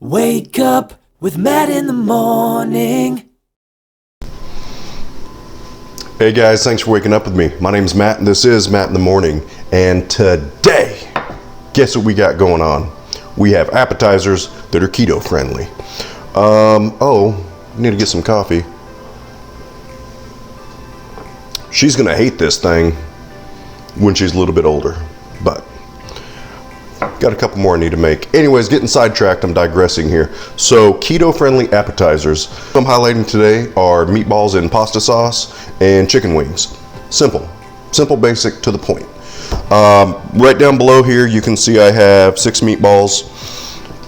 Wake up with Matt in the morning. Hey guys, thanks for waking up with me. My name's Matt and this is Matt in the Morning. And today, guess what we got going on? We have appetizers that are keto friendly. Need to get some coffee. She's gonna hate this thing when she's a little bit older, but got a couple more I need to make. Anyways, getting sidetracked, I'm digressing here. So, keto-friendly appetizers. What I'm highlighting today are meatballs in pasta sauce and chicken wings. Simple, basic, to the point. Right down below here, you can see I have 6 meatballs.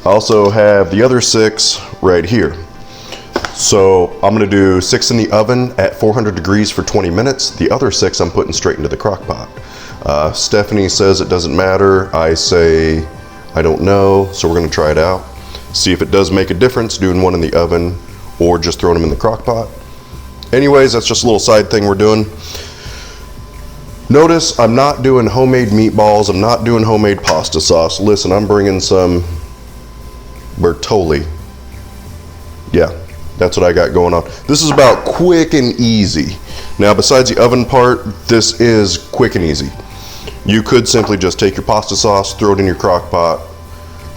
I also have the other 6 right here. So, I'm gonna do 6 in the oven at 400 degrees for 20 minutes. The other 6 I'm putting straight into the crock pot. Stephanie says it doesn't matter. I say I don't know, so we're gonna try it out. See if it does make a difference doing one in the oven or just throwing them in the crock pot. Anyways, that's just a little side thing we're doing. Notice I'm not doing homemade meatballs. I'm not doing homemade pasta sauce. Listen, I'm bringing some Bertolli. Yeah, that's what I got going on. This is about quick and easy. Now, besides the oven part, this is quick and easy. You could simply just take your pasta sauce, throw it in your crock pot,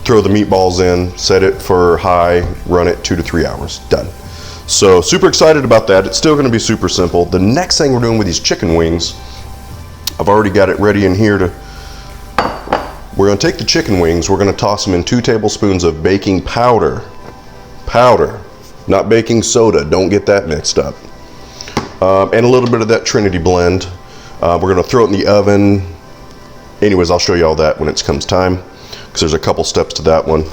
throw the meatballs in, set it for high, run it 2 to 3 hours, done. So super excited about that. It's still gonna be super simple. The next thing we're doing with these chicken wings, I've already got it ready in here we're gonna take the chicken wings, we're gonna toss them in 2 tablespoons of baking powder. Powder, not baking soda, don't get that mixed up. And a little bit of that Trinity blend. We're gonna throw it in the oven. Anyways, I'll show you all that when it comes time, because there's a couple steps to that one.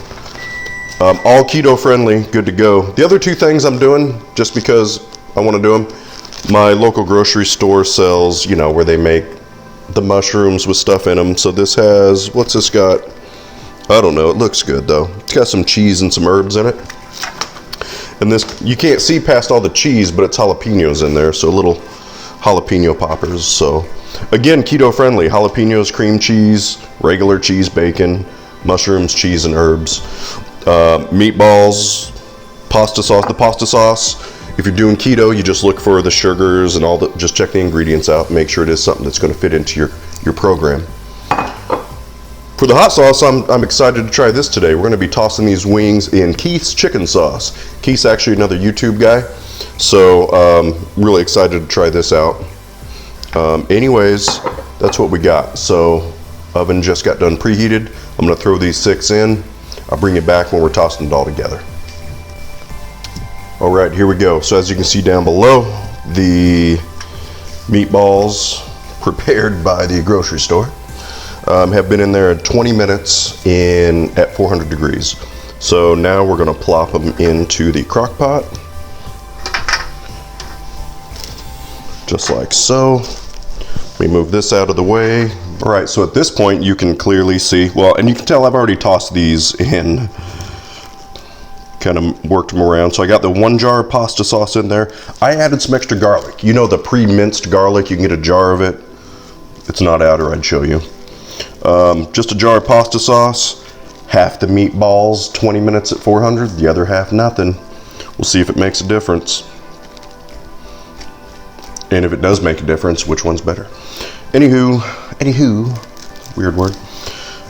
All keto friendly, good to go. The other 2 things I'm doing, just because I wanna do them, my local grocery store sells, where they make the mushrooms with stuff in them. So this has, what's this got? I don't know, it looks good though. It's got some cheese and some herbs in it. And this, you can't see past all the cheese, but it's jalapenos in there, so little jalapeno poppers. So again, keto friendly, jalapenos, cream cheese, regular cheese, bacon, mushrooms, cheese, and herbs. Meatballs, pasta sauce. The pasta sauce, if you're doing keto, you just look for the sugars and just check the ingredients out, make sure it is something that's gonna fit into your program. For the hot sauce, I'm excited to try this today. We're going to be tossing these wings in Keith's chicken sauce. Keith's actually another YouTube guy, so really excited to try this out. Anyways, that's what we got. So oven just got done preheated. I'm going to throw these 6 in. I'll bring it back when we're tossing it all together. All right, here we go. So as you can see down below, the meatballs prepared by the grocery store. Have been in there at 20 minutes at 400 degrees. So now we're gonna plop them into the crock pot. Just like so. Let me move this out of the way. All right, so at this point you can clearly see, and you can tell I've already tossed these in, kind of worked them around. So I got the 1 jar of pasta sauce in there. I added some extra garlic. The pre-minced garlic, you can get a jar of it. It's not out, or I'd show you. Just a jar of pasta sauce, half the meatballs, 20 minutes at 400, the other half nothing. We'll see if it makes a difference. And if it does make a difference, which one's better? Anywho, weird word.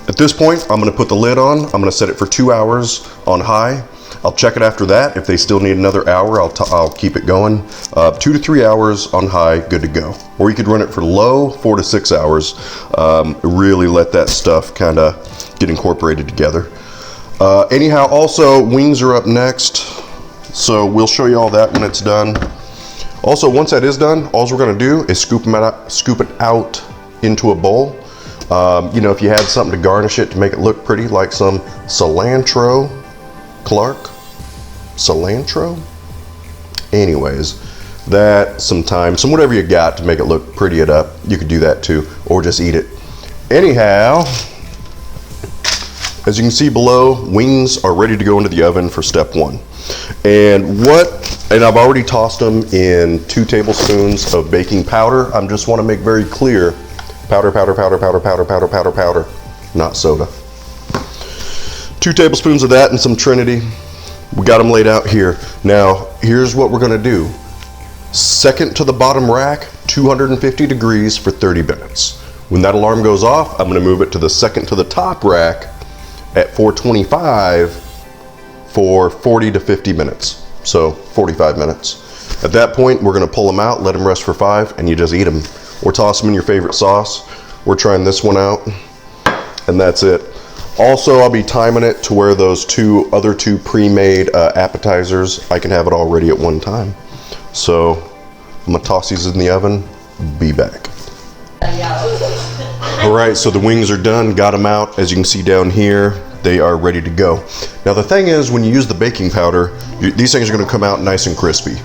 At this point, I'm gonna put the lid on. I'm gonna set it for 2 hours on high. I'll check it after that. If they still need another hour, I'll keep it going. 2 to 3 hours on high, good to go. Or you could run it for low, 4 to 6 hours. Really let that stuff kind of get incorporated together. Anyhow, also, wings are up next. So we'll show you all that when it's done. Also, once that is done, all we're gonna do is scoop it out into a bowl. If you had something to garnish it to make it look pretty, like some cilantro, cilantro? Anyways, some whatever you got to make it look pretty it up. You could do that too, or just eat it. Anyhow, as you can see below, wings are ready to go into the oven for step 1. And I've already tossed them in 2 tablespoons of baking powder. I just want to make very clear, powder, not soda. 2 tablespoons of that and some Trinity. We got them laid out here. Now, here's what we're gonna do. Second to the bottom rack, 250 degrees for 30 minutes. When that alarm goes off, I'm gonna move it to the second to the top rack at 425 for 40 to 50 minutes. So 45 minutes. At that point, we're gonna pull them out, let them rest for 5, and you just eat them. Or toss them in your favorite sauce. We're trying this one out, and that's it. Also, I'll be timing it to where those other two pre-made appetizers, I can have it all ready at one time. So I'm gonna toss these in the oven, be back. All right, so the wings are done, got them out. As you can see down here, they are ready to go. Now the thing is, when you use the baking powder, these things are gonna come out nice and crispy.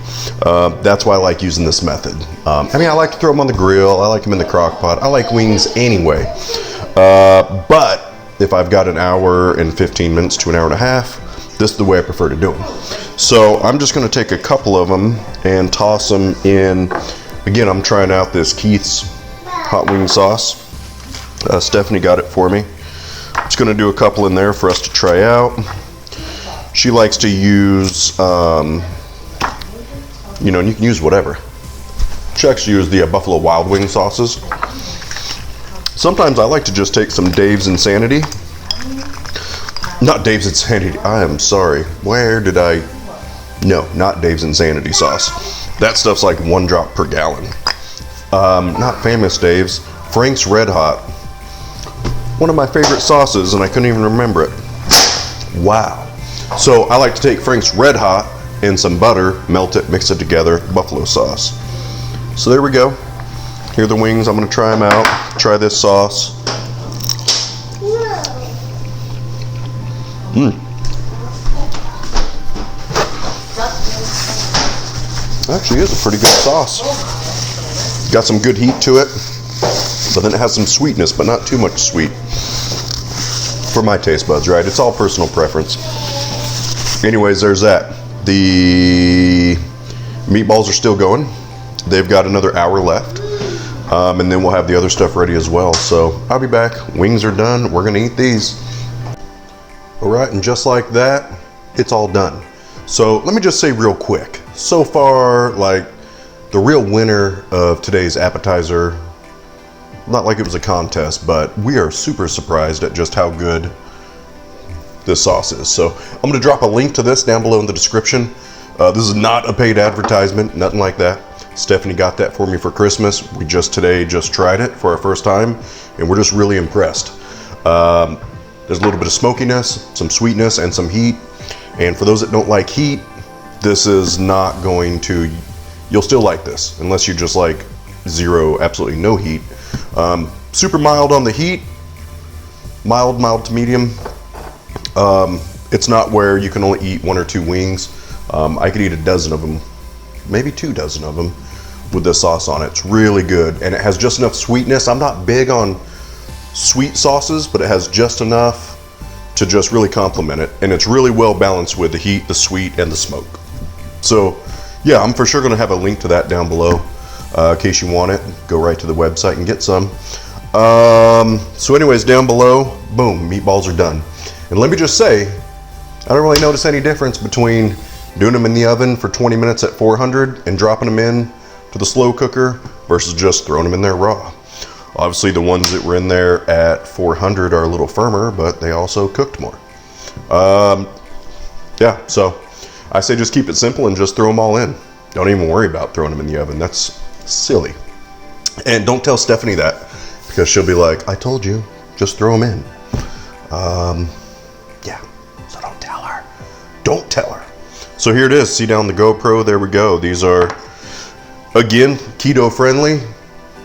That's why I like using this method. I mean, I like to throw them on the grill, I like them in the crock pot, I like wings anyway. But if I've got an hour and 15 minutes to an hour and a half, this is the way I prefer to do them. So I'm just gonna take a couple of them and toss them in. Again, I'm trying out this Keith's hot wing sauce. Stephanie got it for me. Just gonna do a couple in there for us to try out. She likes to use, you know, and you can use whatever. She likes to use the Buffalo Wild Wing sauces. Sometimes I like to just take some Dave's Insanity. Not Dave's Insanity, I am sorry. Where did I? No, not Dave's Insanity sauce. That stuff's like 1 drop per gallon. Not Famous Dave's, Frank's Red Hot. One of my favorite sauces, and I couldn't even remember it. Wow. So I like to take Frank's Red Hot and some butter, melt it, mix it together, buffalo sauce. So there we go. Here are the wings. I'm gonna try them out. Try this sauce. Actually is a pretty good sauce. Got some good heat to it, but then it has some sweetness, but not too much sweet. For my taste buds, right? It's all personal preference. Anyways, there's that. The meatballs are still going. They've got another hour left. And then we'll have the other stuff ready as well. So I'll be back. Wings are done. We're gonna eat these. All right, and just like that, it's all done. So let me just say real quick. So far, like, the real winner of today's appetizer, not like it was a contest, but we are super surprised at just how good this sauce is. So I'm gonna drop a link to this down below in the description. This is not a paid advertisement, nothing like that. Stephanie got that for me for Christmas. We just tried it for our first time, and we're just really impressed. There's a little bit of smokiness, some sweetness, and some heat. And for those that don't like heat, this is not going to, you'll still like this, unless you just like zero, absolutely no heat. Super mild on the heat, mild to medium. It's not where you can only eat 1 or 2 wings. I could eat a dozen of them, maybe 2 dozen of them with this sauce on it. It's really good, and it has just enough sweetness. I'm not big on sweet sauces, but it has just enough to just really complement it, and it's really well balanced with the heat, the sweet, and the smoke. So yeah, I'm for sure gonna have a link to that down below in case you want it. Go right to the website and get some. So anyways, down below, boom, meatballs are done. And let me just say, I don't really notice any difference between doing them in the oven for 20 minutes at 400 and dropping them in to the slow cooker versus just throwing them in there raw. Obviously the ones that were in there at 400 are a little firmer, but they also cooked more. Yeah, so I say just keep it simple and just throw them all in. Don't even worry about throwing them in the oven. That's silly. And don't tell Stephanie that, because she'll be like, I told you, just throw them in. Yeah, so don't tell her. Don't tell her. So here it is, see down the GoPro, there we go. These are, again, keto friendly,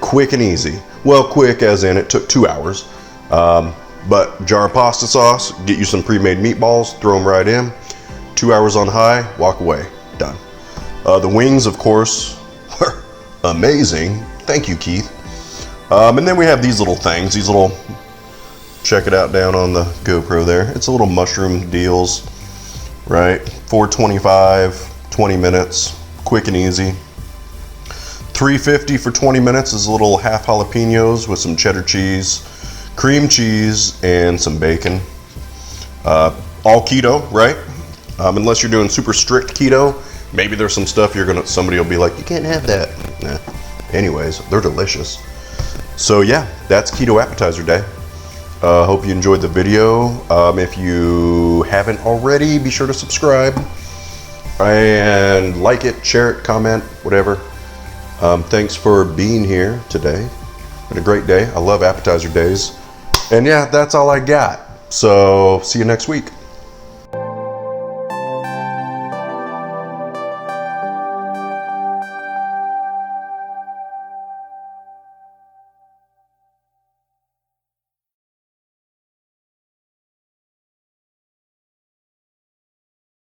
quick and easy. Well, quick as in it took 2 hours. But jar of pasta sauce, get you some pre-made meatballs, throw them right in. 2 hours on high, walk away, done. The wings, of course, were amazing. Thank you, Keith. And then we have these little things, these little, check it out down on the GoPro there. It's a little mushroom deals, right? $4.25, 20 minutes, quick and easy. $3.50 for 20 minutes is a little half jalapenos with some cheddar cheese, cream cheese, and some bacon. all keto, right? Unless you're doing super strict keto, maybe there's some stuff somebody will be like, you can't have that. Nah. Anyways, they're delicious. So yeah, that's Keto Appetizer Day. Hope you enjoyed the video. If you haven't already, be sure to subscribe and like it, share it, comment, whatever. Thanks for being here today. Been a great day. I love appetizer days. And yeah, that's all I got. So see you next week.